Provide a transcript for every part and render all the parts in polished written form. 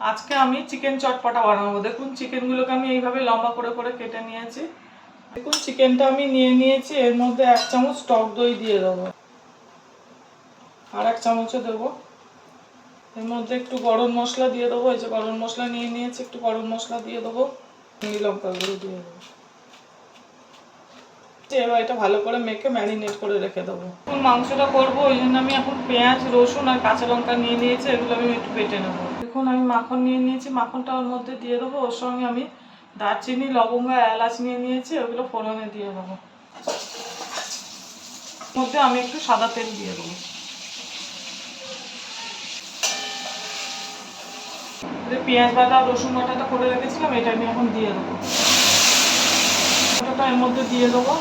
আজকে আমি চিকেন চটপটা বানাবো। দেখুন চিকেনগুলোকে আমি এইভাবে লম্বা করে করে কেটে নিয়েছি। দেখুন চিকেনটা আমি নিয়ে নিয়েছি, এর মধ্যে 1 চামচ টক দই দিয়ে দেবো, আর 1 চামচও দেবো। এর মধ্যে একটু গরম মশলা দিয়ে দেবো, এই যে গরম মশলা নিয়ে নিয়েছি, একটু গরম মশলা দিয়ে দেবো, লঙ্কা গুঁড়ো দিয়ে দেবো। এবার এটা ভালো করে মেখে ম্যারিনেট করে রেখে দেবো। এখন মাংসটা করবো, ওই জন্য আমি এখন পেঁয়াজ, রসুন আর কাঁচা লঙ্কা নিয়ে নিয়েছি, এগুলো আমি একটু বেটে নেবো। দেখুন আমি মাখন নিয়ে নিয়েছি, মাখনটা ওর মধ্যে দিয়ে দেবো। ওর সঙ্গে আমি দারচিনি, লবঙ্গ, এলাচ নিয়ে নিয়েছি, ওগুলো ফোড়নে দিয়ে দেবো। মধ্যে আমি একটু সাদা তেল দিয়ে দেবো। পেঁয়াজ বাটা, রসুন বাটাটা করে রেখেছিলাম, এটা আমি এখন দিয়ে দেবো। ওটা এর মধ্যে দিয়ে দেবো।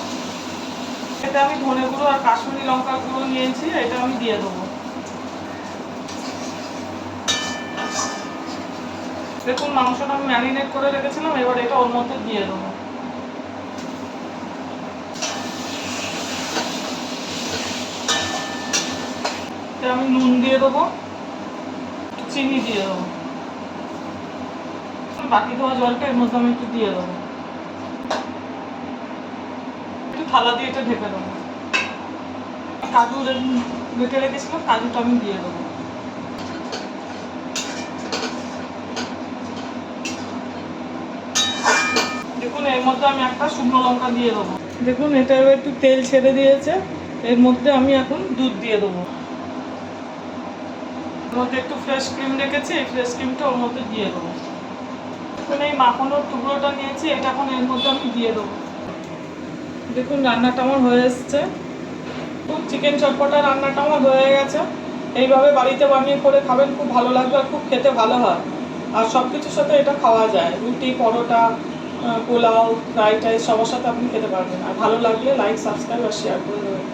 এটা আমি ধনে গুঁড়ো আর কাশ্মীরি লঙ্কা গুঁড়ো নিয়েছি, এটা আমি দিয়ে দেবো। দেখুন মাংসটা আমি ম্যারিনেট করে রেখেছিলাম, এবার এটা ওর মধ্যে দিয়ে দেবো। আমি নুন দিয়ে দেবো, চিনি দিয়ে দেবো, বাকি দেওয়া জলটা এর মধ্যে আমি একটু দিয়ে দেবো। একটু থালা দিয়ে এটা ঢেকে দেবো। কাজু বেটে রেখেছিলাম, কাজুটা আমি দিয়ে দেবো। দেখুন এর মধ্যে আমি একটা শুকনো লঙ্কা দিয়ে দেবো। দেখুন এটা এবার একটু তেল ছেড়ে দিয়েছে, এর মধ্যে আমি এখন দুধ দিয়ে দেবো। এর মধ্যে একটু ফ্রেশ ক্রিম রেখেছি, এই ফ্রেশ ক্রিমটা ওর মধ্যে দিয়ে দেবো। এখন এই মাখনের টুকরোটা নিয়েছি, এটা এখন এর মধ্যে আমি দিয়ে দেবো। দেখুন রান্নাটা আমার হয়ে এসছে। চিকেন চটপটা রান্নাটা আমার হয়ে গেছে। এইভাবে বাড়িতে বানিয়ে করে খাবেন, খুব ভালো লাগবে আর খুব খেতে ভালো হয়। আর সব কিছুর সাথে এটা খাওয়া যায়, রুটি, পরোটা, পোলাও, ফ্রাইড রাইস, সবার সাথে আপনি খেতে পারবেন। আর ভালো লাগলে লাইক, সাবস্ক্রাইব আর শেয়ার করে দেবেন।